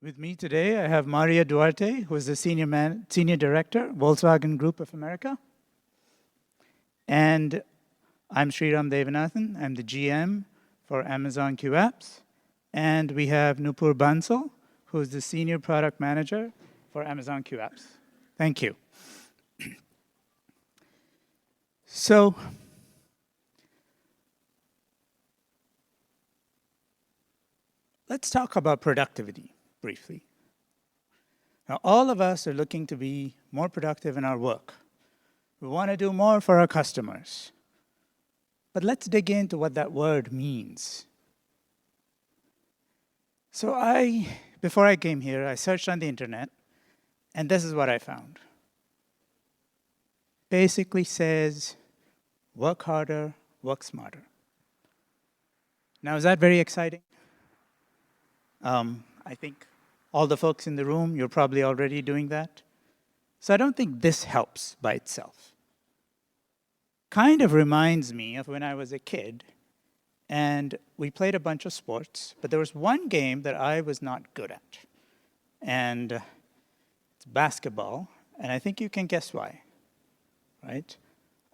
With me today, I have Maria Duarte, who is the Senior Director, Volkswagen Group of America. And I'm Sriram Devanathan. I'm the GM for Amazon Q Apps. And we have Nupur Bansal, who is the Senior Product Manager for Amazon Q Apps. Thank you. So, let's talk about productivity briefly. Now, all of us are looking to be more productive in our work. We want to do more for our customers. But let's dig into what that word means. So before I came here, I searched on the internet, and this is what I found. Basically says, work harder, work smarter. Now, is that very exciting? I think all the folks in the room, you're probably already doing that. So I don't think this helps by itself. Kind of reminds me of when I was a kid, and we played a bunch of sports, but there was one game that I was not good at. And it's basketball, and I think you can guess why, right?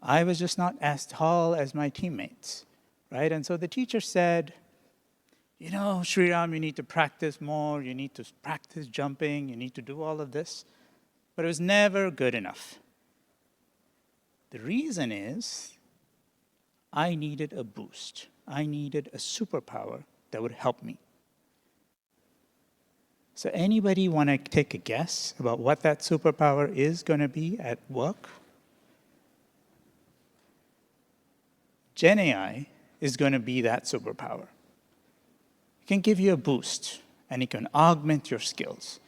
I was just not as tall as my teammates, right? And so the teacher said, you know, Sriram, you need to practice more, you need to practice jumping, you need to do all of this. But it was never good enough. The reason is I needed a boost. I needed a superpower that would help me. So anybody want to take a guess about what that superpower is going to be at work? Gen AI is going to be that superpower. It can give you a boost, and it can augment your skills.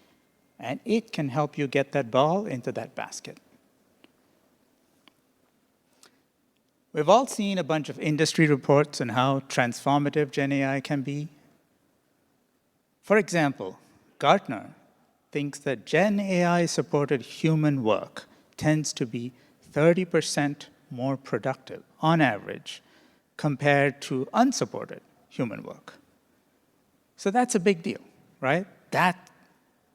And it can help you get that ball into that basket. We've all seen a bunch of industry reports on how transformative Gen AI can be. For example, Gartner thinks that Gen AI-supported human work tends to be 30% more productive, on average, compared to unsupported human work. So that's a big deal, right? That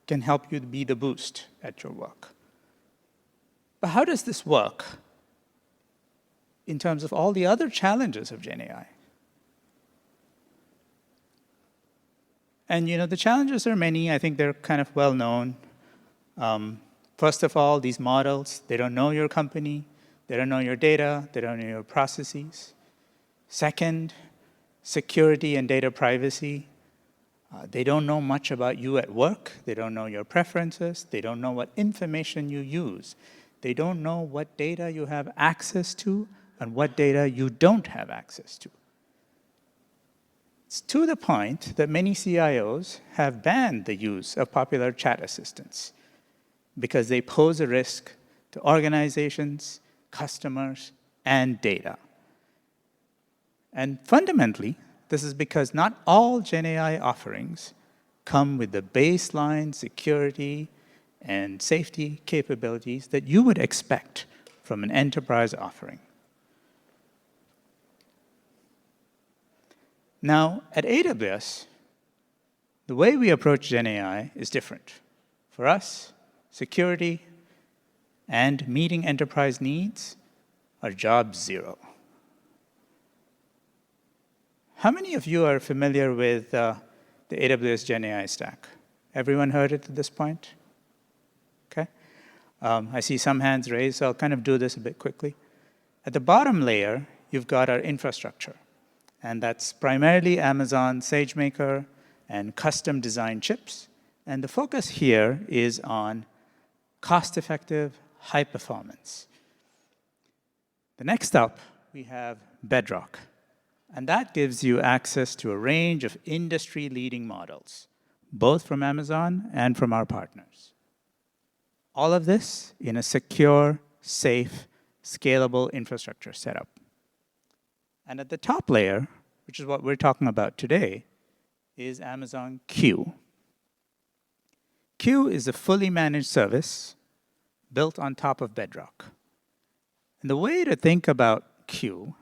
can help you be the boost at your work. But how does this work in terms of all the other challenges of Gen AI? And you know, the challenges are many. I think they're kind of well known. First of all, these models, they don't know your company, they don't know your data, they don't know your processes. Second, security and data privacy. They don't know much about you at work. They don't know your preferences. They don't know what information you use. They don't know what data you have access to and what data you don't have access to. It's to the point that many CIOs have banned the use of popular chat assistants because they pose a risk to organizations, customers, and data. And fundamentally, this is because not all Gen AI offerings come with the baseline security and safety capabilities that you would expect from an enterprise offering. Now, at AWS, the way we approach Gen AI is different. For us, security and meeting enterprise needs are job zero. How many of you are familiar with the AWS Gen AI stack? Everyone heard it at this point? Okay. I see some hands raised, so I'll kind of do this a bit quickly. At the bottom layer, you've got our infrastructure. And that's primarily Amazon SageMaker and custom designed chips. And the focus here is on cost-effective, high performance. The next up, we have Bedrock. And that gives you access to a range of industry-leading models, both from Amazon and from our partners. All of this in a secure, safe, scalable infrastructure setup. And at the top layer, which is what we're talking about today, is Amazon Q. Q is a fully managed service built on top of Bedrock. And the way to think about Q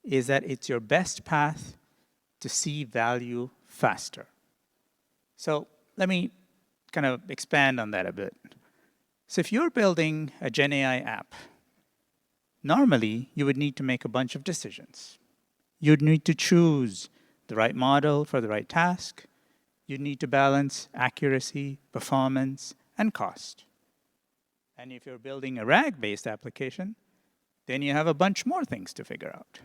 is that it's your best path to see value faster. So let me kind of expand on that a bit. So if you're building a Gen AI app, normally you would need to make a bunch of decisions. You'd need to choose the right model for the right task. You'd need to balance accuracy, performance, and cost. And if you're building a RAG-based application, then you have a bunch more things to figure out.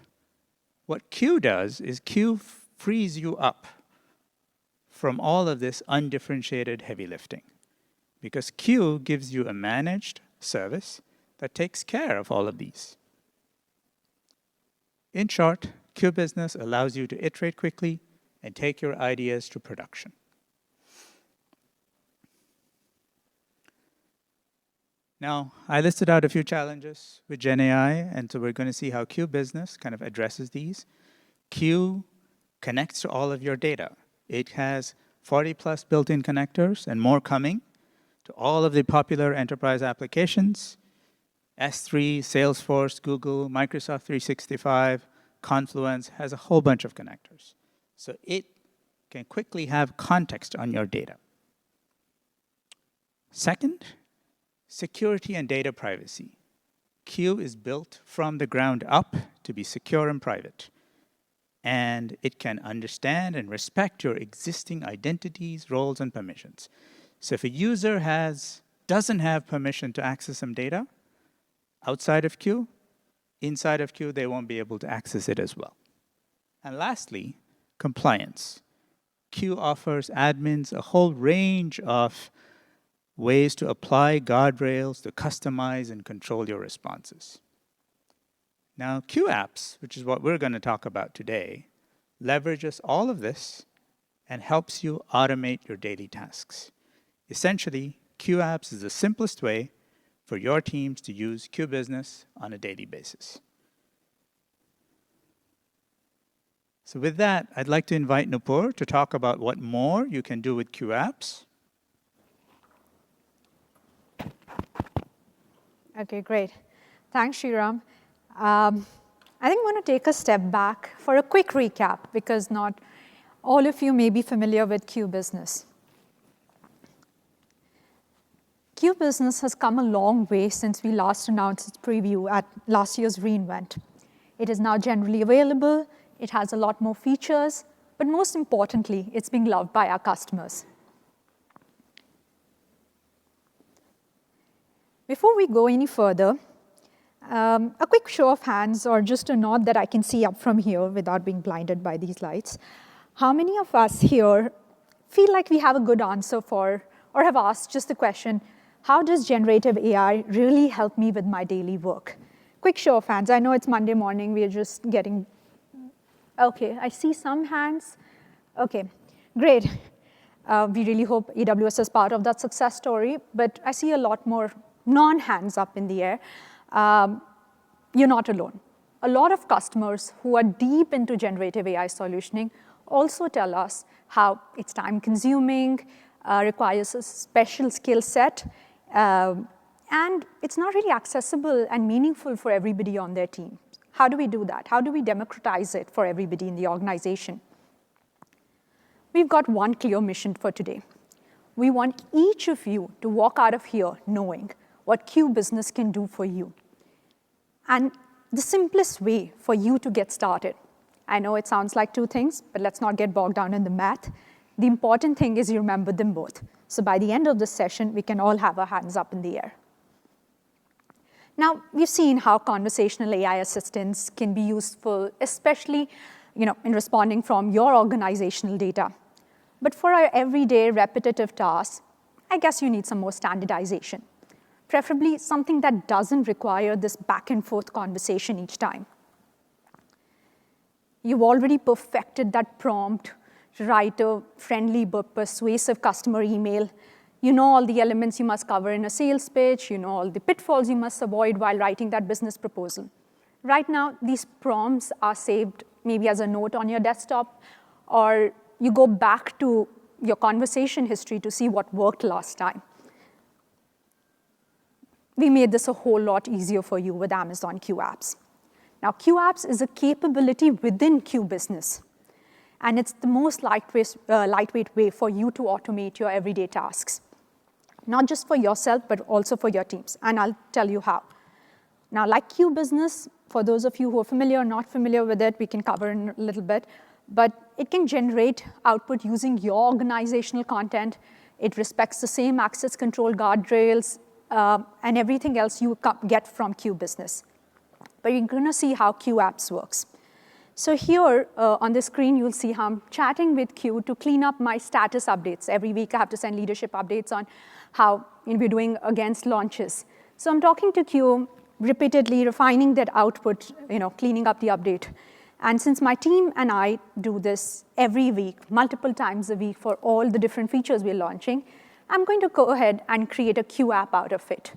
What Q does is Q frees you up from all of this undifferentiated heavy lifting, because Q gives you a managed service that takes care of all of these. In short, Q Business allows you to iterate quickly and take your ideas to production. Now, I listed out a few challenges with Gen AI, and so we're going to see how Q Business kind of addresses these. Q connects to all of your data. It has 40+ built-in connectors and more coming to all of the popular enterprise applications: S3, Salesforce, Google, Microsoft 365, Confluence, has a whole bunch of connectors. So it can quickly have context on your data. Second, security and data privacy. Q is built from the ground up to be secure and private. And it can understand and respect your existing identities, roles, and permissions. So if a user doesn't have permission to access some data outside of Q, inside of Q, they won't be able to access it as well. And lastly, compliance. Q offers admins a whole range of ways to apply guardrails to customize and control your responses. Now, Q Apps, which is what we're going to talk about today, leverages all of this and helps you automate your daily tasks. Essentially, Q Apps is the simplest way for your teams to use Q Business on a daily basis. So with that, I'd like to invite Nupur to talk about what more you can do with Q Apps. Okay, great. Thanks, Sriram. I think I'm going to take a step back for a quick recap, because not all of you may be familiar with Q Business. Q Business has come a long way since we last announced its preview at last year's reInvent. It is now generally available, it has a lot more features, but most importantly, it's being loved by our customers. Before we go any further, a quick show of hands, or just a nod that I can see up from here without being blinded by these lights. How many of us here feel like we have a good answer for, or have asked just the question, how does generative AI really help me with my daily work? Quick show of hands. I know it's Monday morning, we're just getting, okay, I see some hands. Okay, great. We really hope AWS is part of that success story, but I see a lot more non-hands up in the air. You're not alone. A lot of customers who are deep into generative AI solutioning also tell us how it's time-consuming, requires a special skill set, and it's not really accessible and meaningful for everybody on their team. How do we do that? How do we democratize it for everybody in the organization? We've got one clear mission for today. We want each of you to walk out of here knowing what Q Business can do for you. And the simplest way for you to get started. I know it sounds like two things, but let's not get bogged down in the math. The important thing is you remember them both. So by the end of this session, we can all have our hands up in the air. Now, we've seen how conversational AI assistants can be useful, especially in responding from your organizational data. But for our everyday repetitive tasks, I guess you need some more standardization. Preferably something that doesn't require this back and forth conversation each time. You've already perfected that prompt to write a friendly but persuasive customer email. You know all the elements you must cover in a sales pitch. You know all the pitfalls you must avoid while writing that business proposal. Right now, these prompts are saved maybe as a note on your desktop, or you go back to your conversation history to see what worked last time. We made this a whole lot easier for you with Amazon Q Apps. Now, Q Apps is a capability within Q Business. And it's the most lightweight way for you to automate your everyday tasks, not just for yourself, but also for your teams. And I'll tell you how. Now, like Q Business, for those of you who are familiar or not familiar with it, we can cover in a little bit. But it can generate output using your organizational content. It respects the same access control guardrails and everything else you get from Q Business. But you're going to see how Q Apps works. So here on the screen, you'll see how I'm chatting with Q to clean up my status updates. Every week, I have to send leadership updates on how we're doing against launches. So I'm talking to Q repeatedly, refining that output, cleaning up the update. And since my team and I do this every week, multiple times a week for all the different features we're launching, I'm going to go ahead and create a Q app out of it.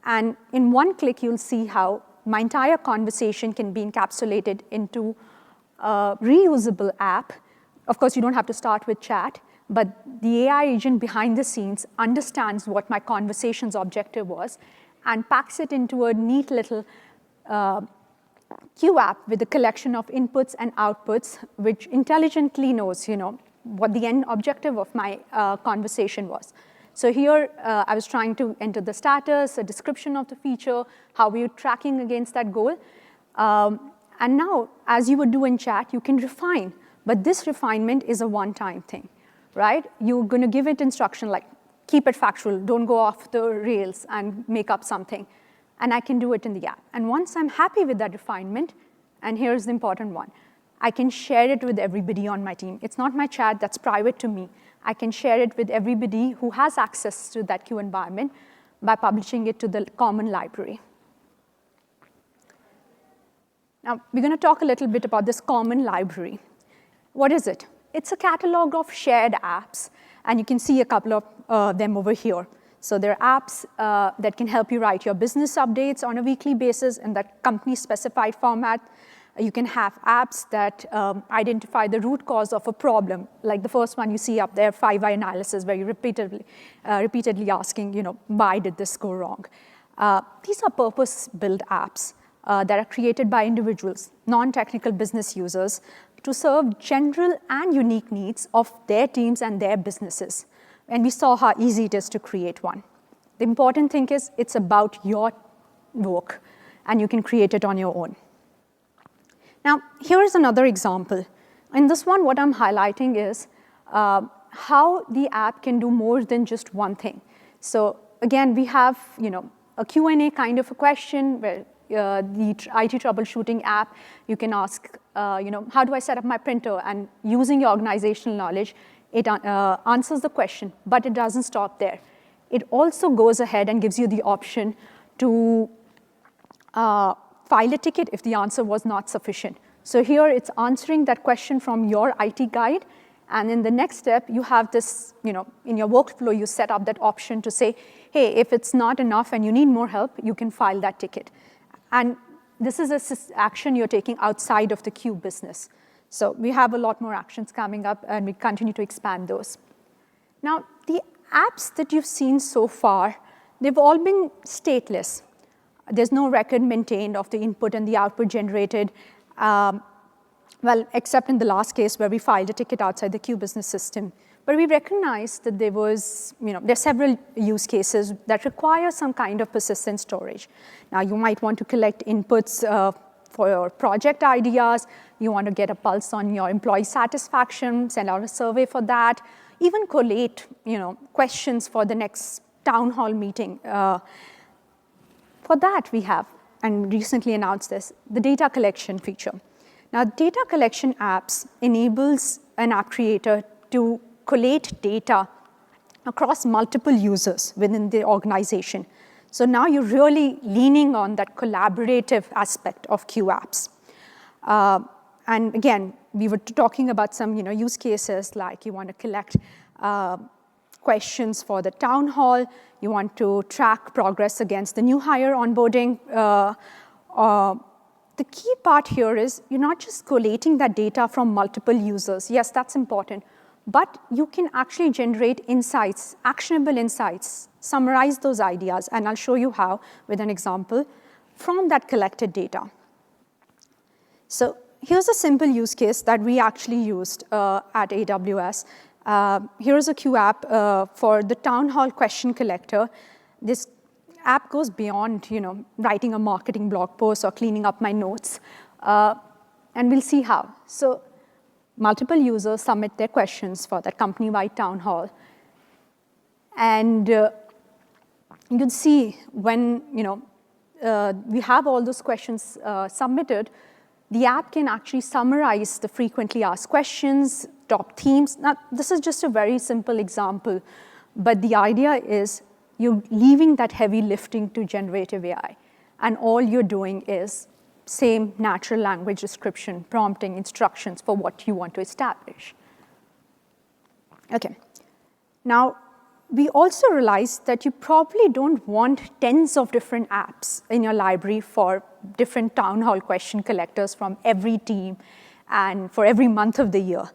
And in one click, you'll see how my entire conversation can be encapsulated into a reusable app. Of course, you don't have to start with chat, but the AI agent behind the scenes understands what my conversation's objective was and packs it into a neat little Q app with a collection of inputs and outputs, which intelligently knows, what the end objective of my conversation was. So here, I was trying to enter the status, a description of the feature, how we were tracking against that goal. And now, as you would do in chat, you can refine. But this refinement is a one-time thing, right? You're going to give it instruction like, keep it factual, don't go off the rails and make up something. And I can do it in the app. And once I'm happy with that refinement, and here's the important one, I can share it with everybody on my team. It's not my chat, that's private to me. I can share it with everybody who has access to that Q environment by publishing it to the common library. Now, we're going to talk a little bit about this common library. What is it? It's a catalog of shared apps, and you can see a couple of them over here. So there are apps that can help you write your business updates on a weekly basis in that company-specified format. You can have apps that identify the root cause of a problem, like the first one you see up there, 5-why analysis, where you're repeatedly asking, why did this go wrong? These are purpose-built apps that are created by individuals, non-technical business users, to serve general and unique needs of their teams and their businesses. And we saw how easy it is to create one. The important thing is it's about your work, and you can create it on your own. Now, here's another example. In this one, what I'm highlighting is how the app can do more than just one thing. So again, we have a Q&A kind of a question where the IT troubleshooting app, you can ask, how do I set up my printer? And using your organizational knowledge, it answers the question, but it doesn't stop there. It also goes ahead and gives you the option to file a ticket if the answer was not sufficient. So here it's answering that question from your IT guide, and in the next step, you have this, in your workflow, you set up that option to say, hey, if it's not enough and you need more help, you can file that ticket. And this is an action you're taking outside of the Q business. So we have a lot more actions coming up, and we continue to expand those. Now, the apps that you've seen so far, they've all been stateless. There's no record maintained of the input and the output generated, well, except in the last case where we filed a ticket outside the Q business system. But we recognized that there are several use cases that require some kind of persistent storage. Now, you might want to collect inputs for your project ideas. You want to get a pulse on your employee satisfaction, send out a survey for that, even collate, questions for the next town hall meeting. For that, we have, and recently announced this, the data collection feature. Now, data collection apps enables an app creator to collate data across multiple users within the organization. So now you're really leaning on that collaborative aspect of Q apps. And again, we were talking about some use cases like you want to collect questions for the town hall, you want to track progress against the new hire onboarding. The key part here is you're not just collating that data from multiple users. Yes, that's important. But you can actually generate insights, actionable insights, summarize those ideas, and I'll show you how with an example from that collected data. So here's a simple use case that we actually used at AWS. Here's a Q app for the town hall question collector. This app goes beyond, writing a marketing blog post or cleaning up my notes. And we'll see how. So multiple users submit their questions for that company-wide town hall. And you can see when, we have all those questions submitted, the app can actually summarize the frequently asked questions, top themes. Now, this is just a very simple example, but the idea is you're leaving that heavy lifting to generative AI, and all you're doing is same natural language description, prompting instructions for what you want to establish. Okay. Now, we also realized that you probably don't want tens of different apps in your library for different town hall question collectors from every team and for every month of the year.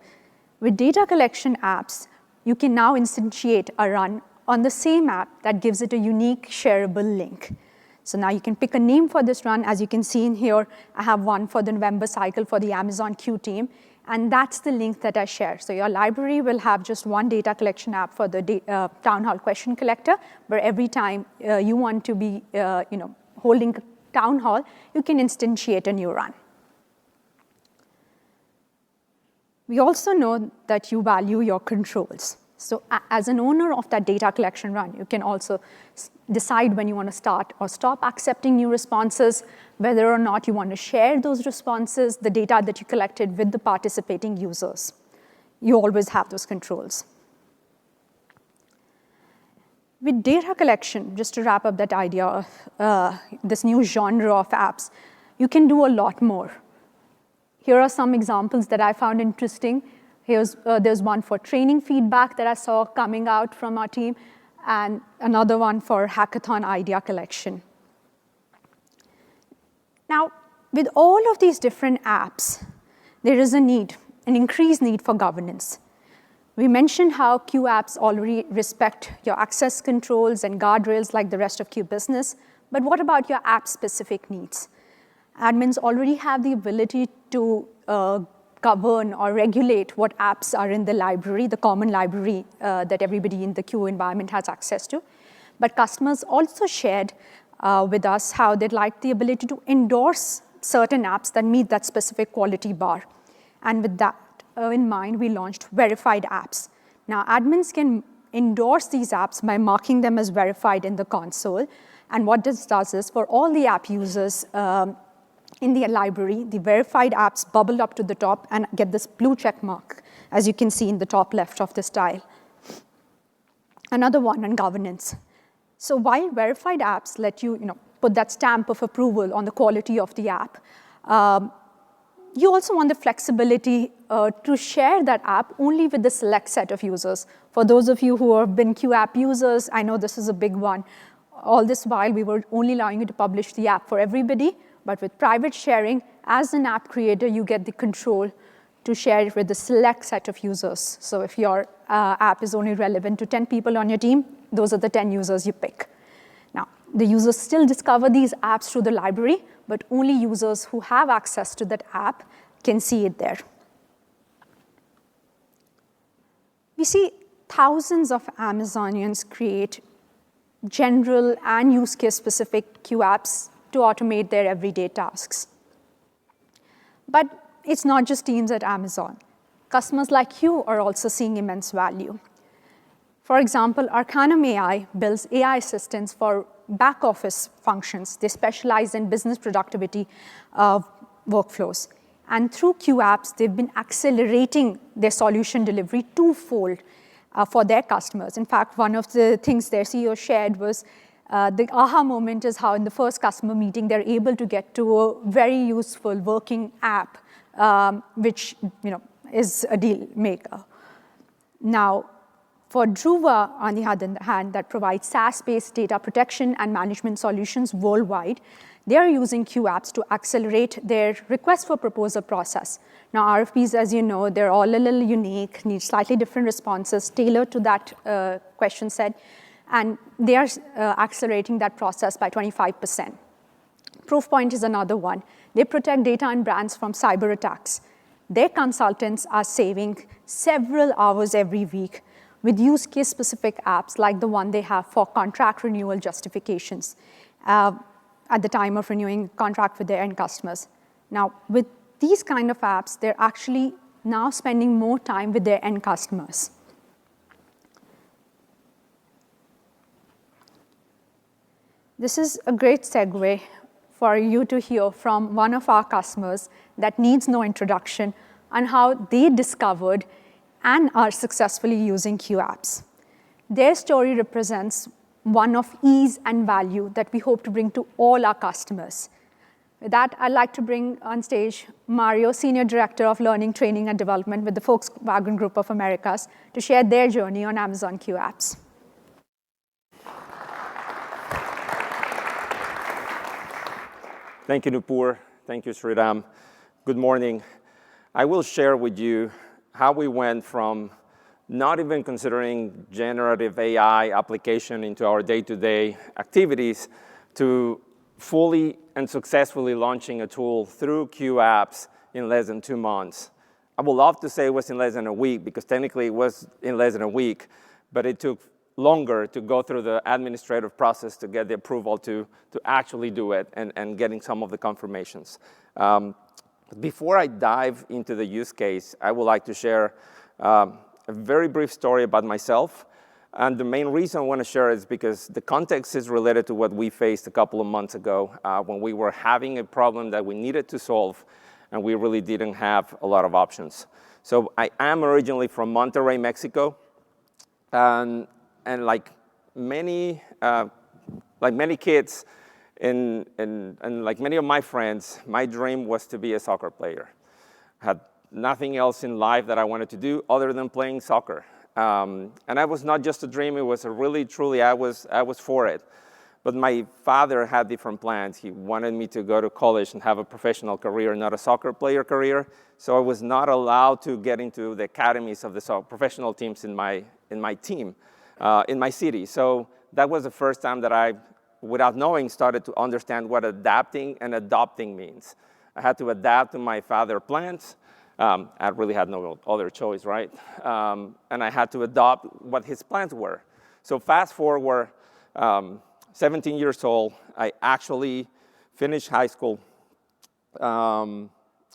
With data collection apps, you can now instantiate a run on the same app that gives it a unique shareable link. So now you can pick a name for this run. As you can see in here, I have one for the November cycle for the Amazon Q team. And that's the link that I share. So your library will have just one data collection app for the town hall question collector, where every time you want to be holding town hall, you can instantiate a new run. We also know that you value your controls. So as an owner of that data collection run, you can also decide when you want to start or stop accepting new responses, whether or not you want to share those responses, the data that you collected with the participating users. You always have those controls. With data collection, just to wrap up that idea of this new genre of apps, you can do a lot more. Here are some examples that I found interesting. There's one for training feedback that I saw coming out from our team, and another one for hackathon idea collection. Now, with all of these different apps, there is an increased need for governance. We mentioned how Q apps already respect your access controls and guardrails like the rest of Q business, but what about your app-specific needs? Admins already have the ability to govern or regulate what apps are in the library, the common library that everybody in the Q environment has access to. But customers also shared with us how they'd like the ability to endorse certain apps that meet that specific quality bar. And with that in mind, we launched verified apps. Now, admins can endorse these apps by marking them as verified in the console. And what this does is, for all the app users in the library, the verified apps bubble up to the top and get this blue check mark, as you can see in the top left of this tile. Another one on governance. So while verified apps let you, put that stamp of approval on the quality of the app, you also want the flexibility to share that app only with the select set of users. For those of you who have been Q app users, I know this is a big one. All this while, we were only allowing you to publish the app for everybody. But with private sharing, as an app creator, you get the control to share it with a select set of users. So if your app is only relevant to 10 people on your team, those are the 10 users you pick. Now, the users still discover these apps through the library, but only users who have access to that app can see it there. We see thousands of Amazonians create general and use case specific Q apps to automate their everyday tasks. But it's not just teams at Amazon. Customers like you are also seeing immense value. For example, Arcanum AI builds AI assistants for back office functions. They specialize in business productivity workflows. And through Q apps, they've been accelerating their solution delivery twofold for their customers. In fact, one of the things their CEO shared was the aha moment is how in the first customer meeting, they're able to get to a very useful working app, which is a deal maker. Now, for Druva, on the other hand, that provides SaaS-based data protection and management solutions worldwide, they're using Q apps to accelerate their request for proposal process. Now, RFPs, as you know, they're all a little unique, need slightly different responses tailored to that question set. And they are accelerating that process by 25%. Proofpoint is another one. They protect data and brands from cyber attacks. Their consultants are saving several hours every week with use case specific apps like the one they have for contract renewal justifications at the time of renewing contract with their end customers. Now, with these kind of apps, they're actually now spending more time with their end customers. This is a great segue for you to hear from one of our customers that needs no introduction on how they discovered and are successfully using Q apps. Their story represents one of ease and value that we hope to bring to all our customers. With that, I'd like to bring on stage Mario, Senior Director of Learning, Training, and Development with the Volkswagen Group of Americas, to share their journey on Amazon Q apps. Thank you, Nupur. Thank you, Sridham. Good morning. I will share with you how we went from not even considering generative AI application into our day-to-day activities to fully and successfully launching a tool through Q apps in less than 2 months. I would love to say it was in less than a week, because technically it was in less than a week, but it took longer to go through the administrative process to get the approval to actually do it and getting some of the confirmations. Before I dive into the use case, I would like to share a very brief story about myself. And the main reason I want to share is because the context is related to what we faced a couple of months ago when we were having a problem that we needed to solve, and we really didn't have a lot of options. So I am originally from Monterrey, Mexico. And like many kids and like many of my friends, my dream was to be a soccer player. I had nothing else in life that I wanted to do other than playing soccer. And that was not just a dream, it was a really, truly, I was for it. But my father had different plans. He wanted me to go to college and have a professional career, not a soccer player career. So I was not allowed to get into the academies of the professional teams in my team. In my city. So that was the first time that I, without knowing, started to understand what adapting and adopting means. I had to adapt to my father's plans. I really had no other choice, right? And I had to adopt what his plans were. So fast forward, 17 years old, I actually finished high school. I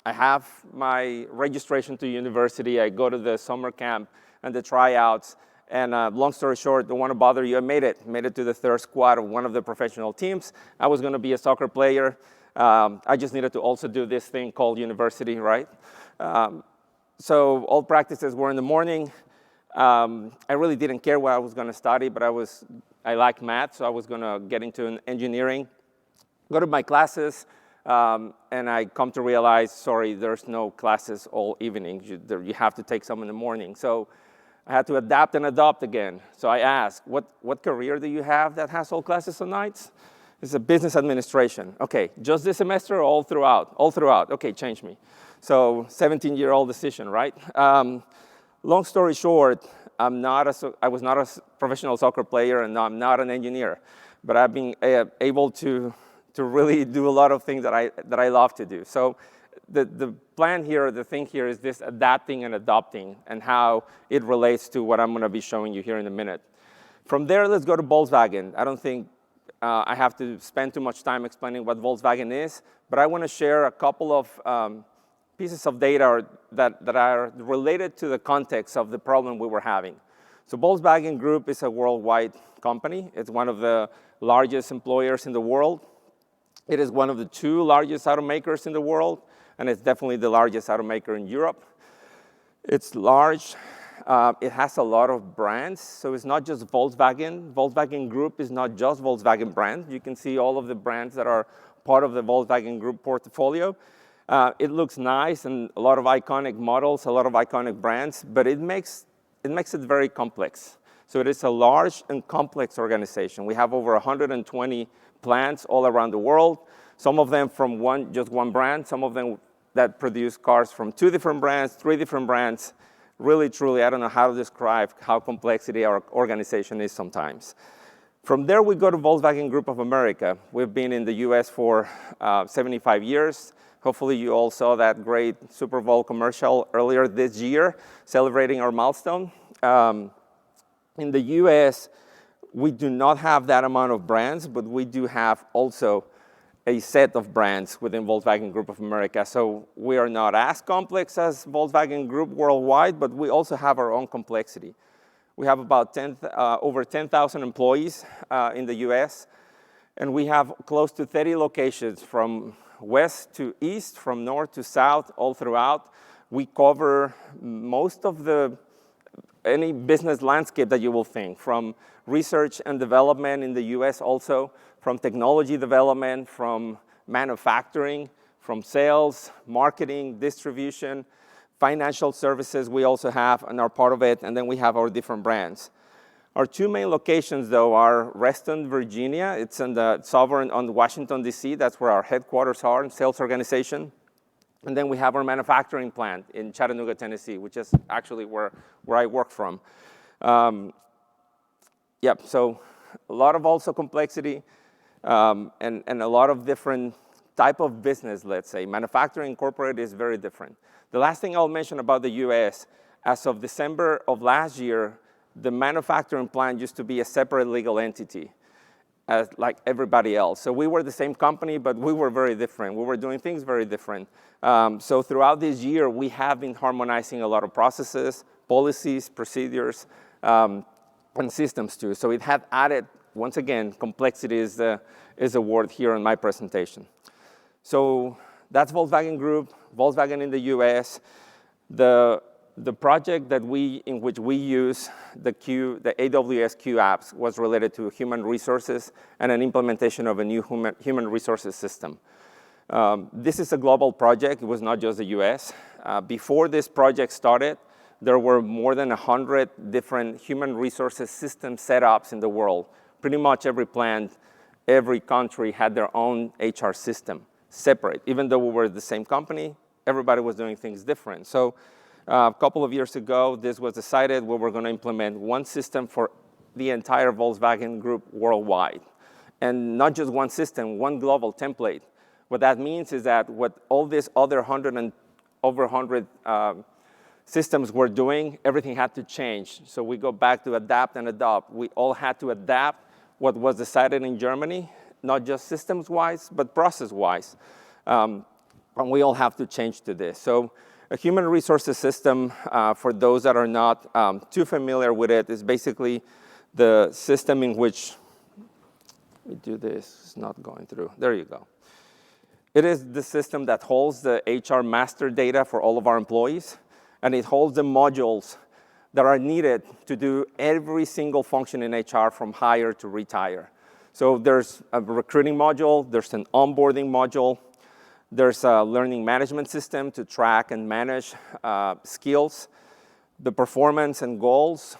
have my registration to university. I go to the summer camp and the tryouts. And long story short, don't want to bother you, I made it to the third squad of one of the professional teams. I was going to be a soccer player. I just needed to also do this thing called university, right? So all practices were in the morning. I really didn't care what I was going to study, but I liked math, so I was going to get into engineering. Go to my classes, and I come to realize, sorry, there's no classes all evening. You have to take some in the morning. So I had to adapt and adopt again. So I asked, what career do you have that has all classes on nights? It's a business administration. Okay, just this semester or all throughout? All throughout. Okay, change me. So 17-year-old decision, right? Long story short, I was not a professional soccer player, and I'm not an engineer. But I've been able to really do a lot of things that I love to do. So the plan here, the thing here is this adapting and adopting and how it relates to what I'm going to be showing you here in a minute. From there, let's go to Volkswagen. I don't think I have to spend too much time explaining what Volkswagen is, but I want to share a couple of pieces of data that are related to the context of the problem we were having. So Volkswagen Group is a worldwide company. It's one of the largest employers in the world. It is one of the 2 largest automakers in the world, and it's definitely the largest automaker in Europe. It's large. It has a lot of brands, so it's not just Volkswagen. Volkswagen Group is not just Volkswagen brand. You can see all of the brands that are part of the Volkswagen Group portfolio. It looks nice and a lot of iconic models, a lot of iconic brands, but it makes it very complex. So it is a large and complex organization. We have over 120 plants all around the world, some of them from just one brand, some of them that produce cars from 2 different brands, 3 different brands. Really, truly, I don't know how to describe how complexity our organization is sometimes. From there, we go to Volkswagen Group of America. We've been in the US for 75 years. Hopefully, you all saw that great Super Bowl commercial earlier this year, celebrating our milestone. In the US, we do not have that amount of brands, but we do have also a set of brands within Volkswagen Group of America. So we are not as complex as Volkswagen Group worldwide, but we also have our own complexity. We have about over 10,000 employees in the US, and we have close to 30 locations from west to east, from north to south, all throughout. We cover most of any business landscape that you will think, from research and development in the US also, from technology development, from manufacturing, from sales, marketing, distribution, financial services we also have and are part of it, and then we have our different brands. Our two main locations, though, are Reston, Virginia. It's in the suburb on Washington, D.C. That's where our headquarters are, sales organization. And then we have our manufacturing plant in Chattanooga, Tennessee, which is actually where I work from. Yep, so a lot of also complexity and a lot of different type of business, let's say. Manufacturing corporate is very different. The last thing I'll mention about the US, as of December of last year, the manufacturing plant used to be a separate legal entity, like everybody else. So we were the same company, but we were very different. We were doing things very different. So throughout this year, we have been harmonizing a lot of processes, policies, procedures, and systems too. So it had added, once again, complexity is a word here in my presentation. So that's Volkswagen Group, Volkswagen in the US. The project in which we use the AWS Q apps was related to human resources and an implementation of a new human resources system. This is a global project. It was not just the US. Before this project started, there were more than 100 different human resources system setups in the world. Pretty much every plant, every country had their own HR system, separate. Even though we were the same company, everybody was doing things different. So a couple of years ago, this was decided we were going to implement one system for the entire Volkswagen Group worldwide. And not just one system, one global template. What that means is that what all these other over 100 systems were doing, everything had to change. So we go back to adapt and adopt. We all had to adapt what was decided in Germany, not just systems-wise, but process-wise. And we all have to change to this. So a human resources system, for those that are not too familiar with it, is basically the system in which we do this. It's not going through. There you go. It is the system that holds the HR master data for all of our employees, and it holds the modules that are needed to do every single function in HR from hire to retire. So there's a recruiting module, there's an onboarding module, there's a learning management system to track and manage skills, the performance and goals,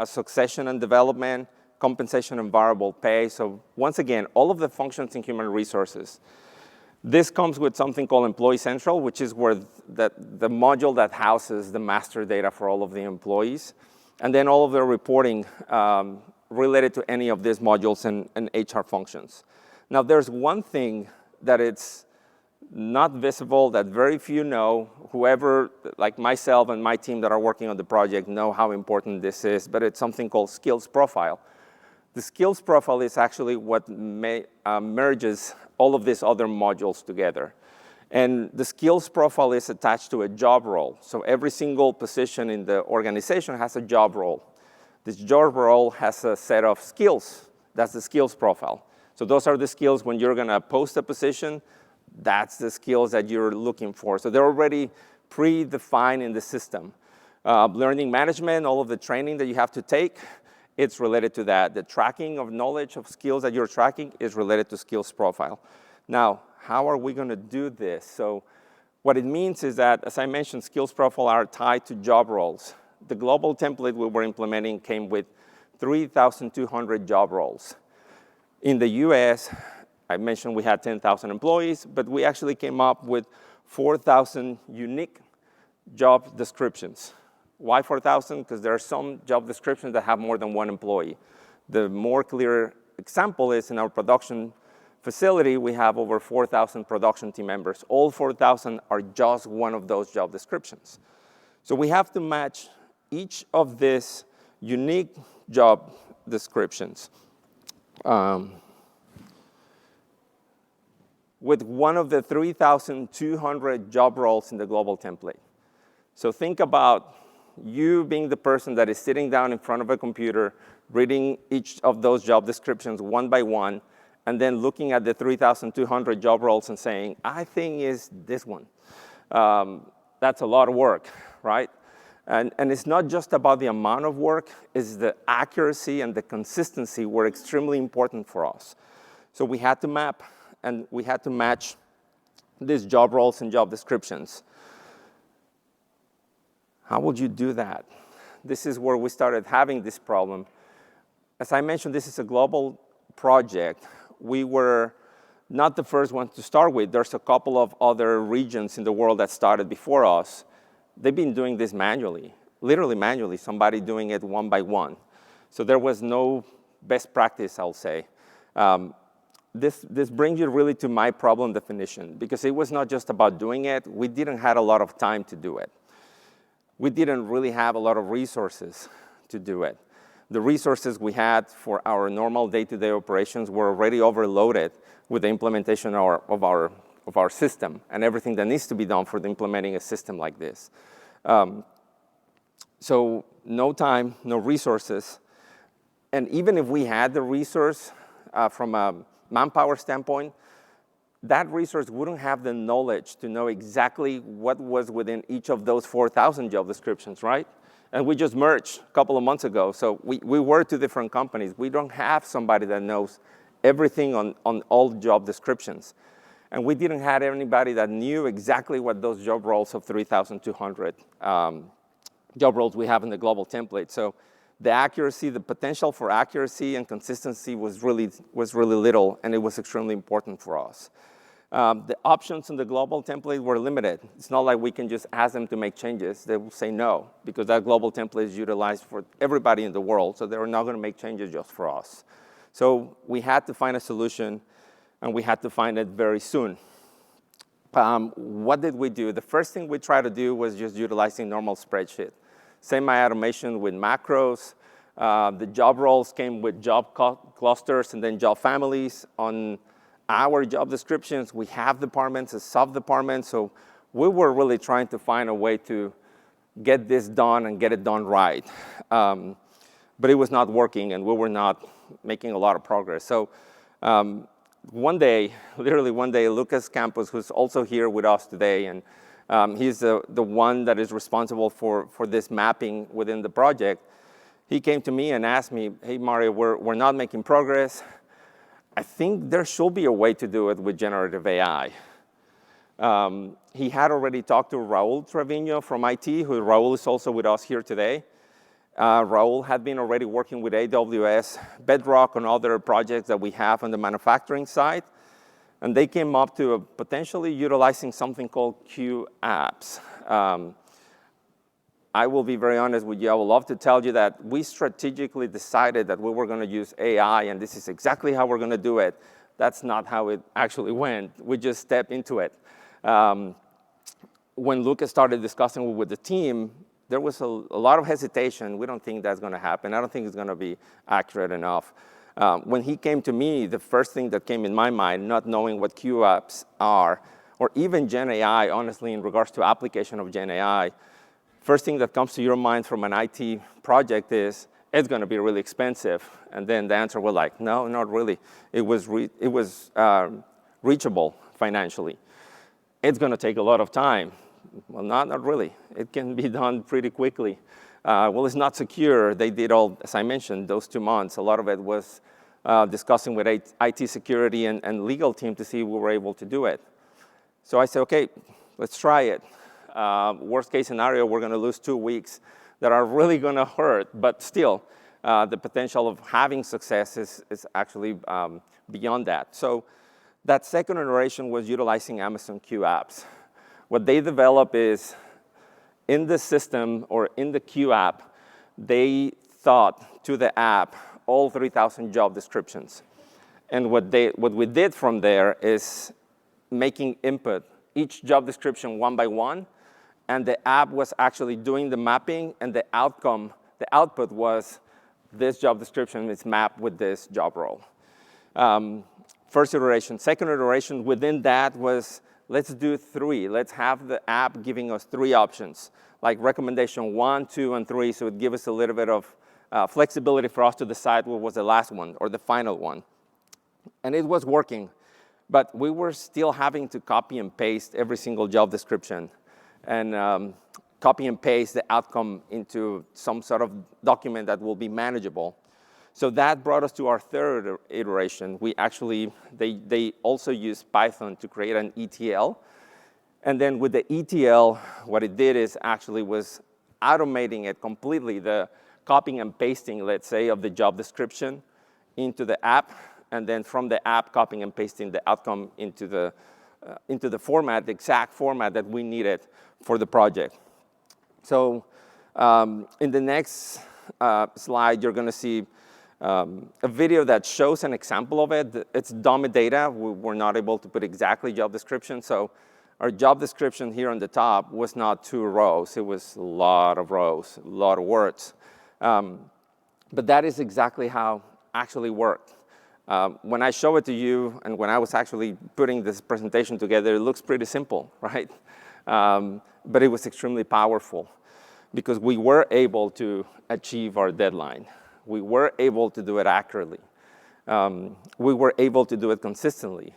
succession and development, compensation and variable pay. So once again, all of the functions in human resources. This comes with something called Employee Central, which is where the module that houses the master data for all of the employees, and then all of the reporting related to any of these modules and HR functions. Now, there's one thing that it's not visible, that very few know. Whoever, like myself and my team that are working on the project, know how important this is, but it's something called skills profile. The skills profile is actually what merges all of these other modules together. And the skills profile is attached to a job role. So every single position in the organization has a job role. This job role has a set of skills. That's the skills profile. So those are the skills when you're going to post a position. That's the skills that you're looking for. So they're already predefined in the system. Learning management, all of the training that you have to take, it's related to that. The tracking of knowledge of skills that you're tracking is related to skills profile. Now, how are we going to do this? So what it means is that, as I mentioned, skills profile are tied to job roles. The global template we were implementing came with 3,200 job roles. In the US, I mentioned we had 10,000 employees, but we actually came up with 4,000 unique job descriptions. Why 4,000? Because there are some job descriptions that have more than one employee. The more clear example is in our production facility, we have over 4,000 production team members. All 4,000 are just one of those job descriptions. So we have to match each of these unique job descriptions with one of the 3,200 job roles in the global template. So think about you being the person that is sitting down in front of a computer, reading each of those job descriptions one by one, and then looking at the 3,200 job roles and saying, I think is this one. That's a lot of work, right? And it's not just about the amount of work, it's the accuracy and the consistency were extremely important for us. So we had to map and we had to match these job roles and job descriptions. How would you do that? This is where we started having this problem. As I mentioned, this is a global project. We were not the first ones to start with. There's a couple of other regions in the world that started before us. They've been doing this manually, literally manually, somebody doing it one by one. So there was no best practice, I'll say. This brings you really to my problem definition, because it was not just about doing it. We didn't have a lot of time to do it. We didn't really have a lot of resources to do it. The resources we had for our normal day-to-day operations were already overloaded with the implementation of our system and everything that needs to be done for implementing a system like this. So no time, no resources. And even if we had the resource from a manpower standpoint, that resource wouldn't have the knowledge to know exactly what was within each of those 4,000 job descriptions, right? And we just merged a couple of months ago, so we were two different companies. We don't have somebody that knows everything on all job descriptions. And we didn't have anybody that knew exactly what those job roles of 3,200 job roles we have in the global template. So the accuracy, the potential for accuracy and consistency was really little, and it was extremely important for us. The options in the global template were limited. It's not like we can just ask them to make changes. They will say no, because that global template is utilized for everybody in the world, so they were not going to make changes just for us. So we had to find a solution, and we had to find it very soon. What did we do? The first thing we tried to do was just utilizing normal spreadsheet. Semi-automation with macros. The job roles came with job clusters and then job families. On our job descriptions, we have departments and sub-departments, so we were really trying to find a way to get this done and get it done right. But it was not working, and we were not making a lot of progress. So one day, literally one day, Lucas Campos, who's also here with us today, and he's the one that is responsible for this mapping within the project. He came to me and asked me, hey, Mario, we're not making progress. I think there should be a way to do it with generative AI. He had already talked to Raul Trevino from IT, who Raul is also with us here today. Raul had been already working with AWS, Bedrock, and other projects that we have on the manufacturing side. And they came up to potentially utilizing something called Q apps. I will be very honest with you. I would love to tell you that we strategically decided that we were going to use AI, and this is exactly how we're going to do it. That's not how it actually went. We just stepped into it. When Lucas started discussing with the team, there was a lot of hesitation. We don't think that's going to happen. I don't think it's going to be accurate enough. When he came to me, the first thing that came in my mind, not knowing what Q apps are, or even Gen AI, honestly, in regards to application of Gen AI, first thing that comes to your mind from an IT project is, it's going to be really expensive. And then the answer was like, no, not really. It was reachable financially. It's going to take a lot of time. Well, not really. It can be done pretty quickly. Well, it's not secure. They did all, as I mentioned, those 2 months. A lot of it was discussing with IT security and legal team to see if we were able to do it. So I said, okay, let's try it. Worst case scenario, we're going to lose 2 weeks that are really going to hurt. But still, the potential of having success is actually beyond that. So that second iteration was utilizing Amazon Q apps. What they develop is, in the system or in the Q app, they thought to the app all 3,000 job descriptions. And what we did from there is making input each job description one by one, and the app was actually doing the mapping, and the output was this job description is mapped with this job role. First iteration. Second iteration within that was, let's do 3. Let's have the app giving us 3 options, like recommendation 1, 2, and 3, so it gives us a little bit of flexibility for us to decide what was the last one or the final one. And it was working, but we were still having to copy and paste every single job description and copy and paste the outcome into some sort of document that will be manageable. So that brought us to our third iteration. They also used Python to create an ETL. And then with the ETL, what it did is actually was automating it completely, the copying and pasting, let's say, of the job description into the app, and then from the app, copying and pasting the outcome into the format, the exact format that we needed for the project. So in the next slide, you're going to see a video that shows an example of it. It's dummy data. We were not able to put exactly job description. So our job description here on the top was not 2 rows. It was a lot of rows, a lot of words. But that is exactly how it actually worked. When I show it to you, and when I was actually putting this presentation together, it looks pretty simple, right? But it was extremely powerful because we were able to achieve our deadline. We were able to do it accurately. We were able to do it consistently.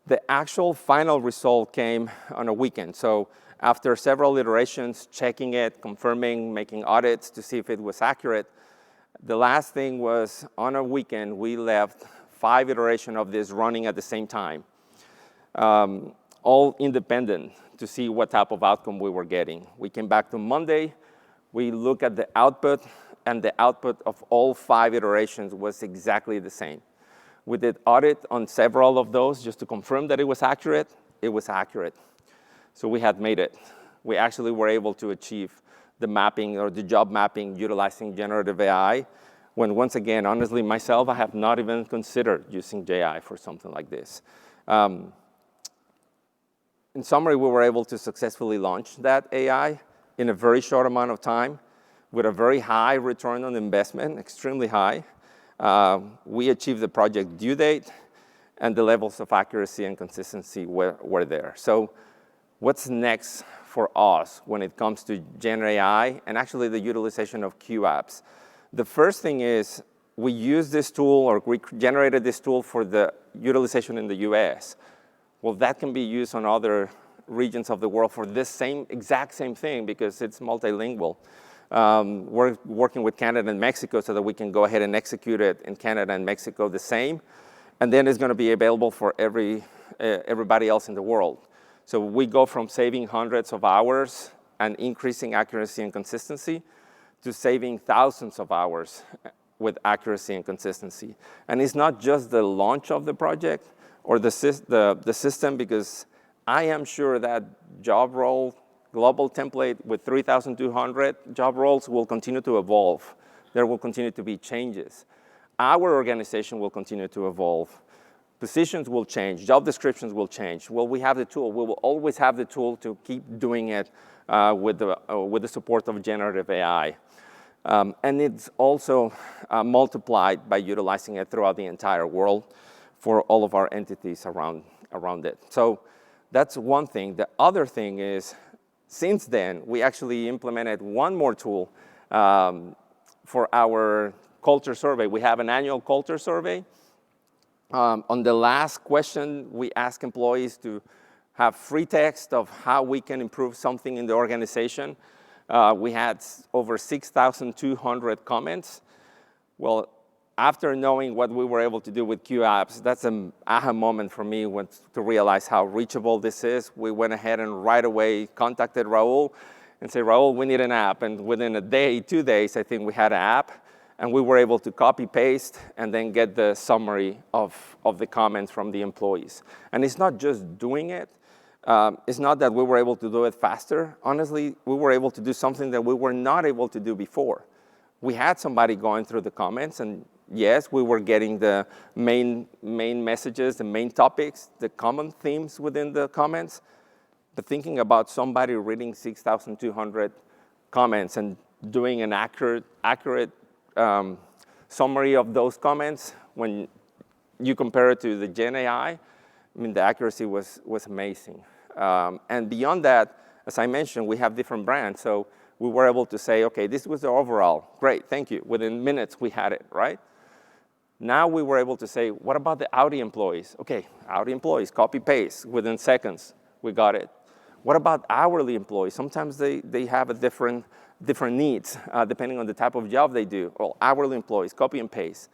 The actual final result came on a weekend. So after several iterations, checking it, confirming, making audits to see if it was accurate, the last thing was on a weekend, we left 5 iterations of this running at the same time, all independent to see what type of outcome we were getting. We came back to Monday. We looked at the output, and the output of all 5 iterations was exactly the same. We did audit on several of those just to confirm that it was accurate. It was accurate. So we had made it. We actually were able to achieve the mapping or the job mapping utilizing generative AI, when once again, honestly, myself, I have not even considered using AI for something like this. In summary, we were able to successfully launch that AI in a very short amount of time with a very high return on investment, extremely high. We achieved the project due date, and the levels of accuracy and consistency were there. So what's next for us when it comes to Gen AI and actually the utilization of QApps? The first thing is we use this tool, or we generated this tool for the utilization in the US. Well, that can be used on other regions of the world for this exact same thing because it's multilingual. We're working with Canada and Mexico so that we can go ahead and execute it in Canada and Mexico the same. And then it's going to be available for everybody else in the world. So we go from saving hundreds of hours and increasing accuracy and consistency to saving thousands of hours with accuracy and consistency. And it's not just the launch of the project or the system, because I am sure that job role global template with 3,200 job roles will continue to evolve. There will continue to be changes. Our organization will continue to evolve. Positions will change, job descriptions will change. Well, we have the tool. We will always have the tool to keep doing it with the support of generative AI. And it's also multiplied by utilizing it throughout the entire world for all of our entities around it. So that's one thing. The other thing is, since then, we actually implemented one more tool for our culture survey. We have an annual culture survey. On the last question, we ask employees to have free text of how we can improve something in the organization. We had over 6,200 comments. Well, after knowing what we were able to do with QApps, that's an aha moment for me to realize how reachable this is. We went ahead and right away contacted Raul and said, Raul, we need an app. And within a day, 2 days, I think we had an app. And we were able to copy, paste, and then get the summary of the comments from the employees. And it's not just doing it. It's not that we were able to do it faster. Honestly, we were able to do something that we were not able to do before. We had somebody going through the comments, and yes, we were getting the main messages, the main topics, the common themes within the comments. But thinking about somebody reading 6,200 comments and doing an accurate summary of those comments, when you compare it to the Gen AI, I mean, the accuracy was amazing. And beyond that, as I mentioned, we have different brands. So we were able to say, OK, this was the overall. Great, thank you. Within minutes, we had it, right? Now we were able to say, what about the Audi employees? OK, Audi employees, copy, paste. Within seconds, we got it. What about hourly employees? Sometimes they have a different needs, depending on the type of job they do. Well, hourly employees, copy and paste.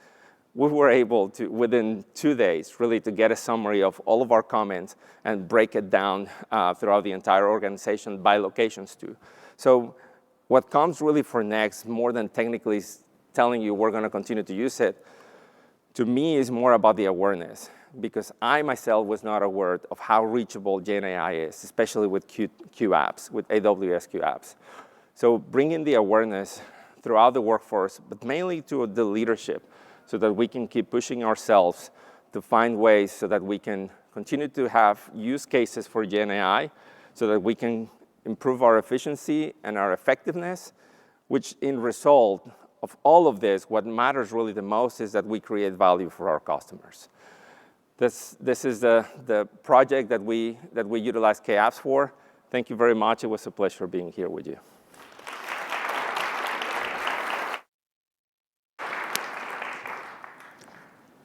We were able to, within 2 days, really to get a summary of all of our comments and break it down throughout the entire organization by locations too. So what comes really for next, more than technically telling you we're going to continue to use it, to me is more about the awareness. Because I myself was not aware of how reachable Gen AI is, especially with Q apps, with AWS Q apps. So bringing the awareness throughout the workforce, but mainly to the leadership, so that we can keep pushing ourselves to find ways so that we can continue to have use cases for Gen AI, so that we can improve our efficiency and our effectiveness, which in result of all of this, what matters really the most is that we create value for our customers. This is the project that we utilize K-Apps for. Thank you very much. It was a pleasure being here with you.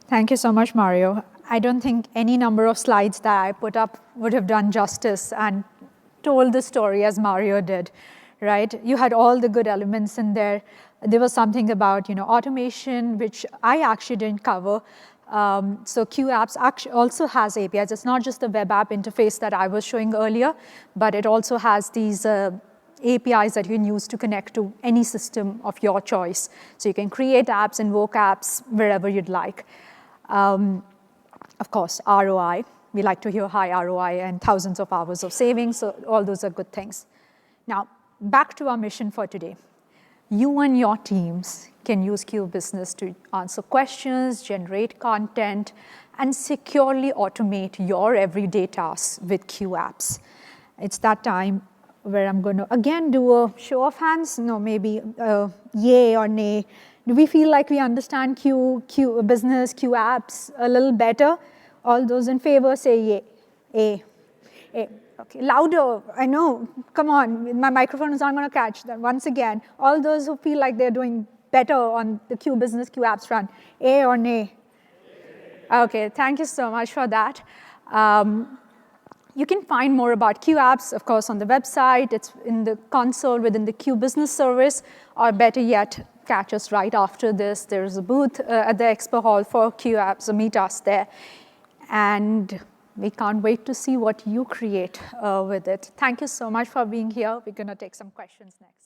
Thank you so much, Mario. I don't think any number of slides that I put up would have done justice and told the story as Mario did, right? You had all the good elements in there. There was something about automation, which I actually didn't cover. So Q Apps actually also has APIs. It's not just the web app interface that I was showing earlier, but it also has these APIs that you can use to connect to any system of your choice. So you can create apps, invoke apps, wherever you'd like. Of course, ROI. We like to hear high ROI and thousands of hours of savings, so all those are good things. Now, back to our mission for today. You and your teams can use Q Business to answer questions, generate content, and securely automate your everyday tasks with Q Apps. It's that time where I'm going to, again, do a show of hands. No, maybe yay or nay. Do we feel like we understand Q Business, Q Apps a little better? All those in favor say yay. A. Okay, louder, I know, come on, my microphone is not going to catch that. Once again, all those who feel like they're doing better on the Q Business, Q Apps front, A or nay? Okay, thank you so much for that. You can find more about Q Apps, of course, on the website. It's in the console within the Q Business service, or better yet, catch us right after this. There's a booth at the Expo Hall for Q Apps, so meet us there. And we can't wait to see what you create with it. Thank you so much for being here. We're going to take some questions next.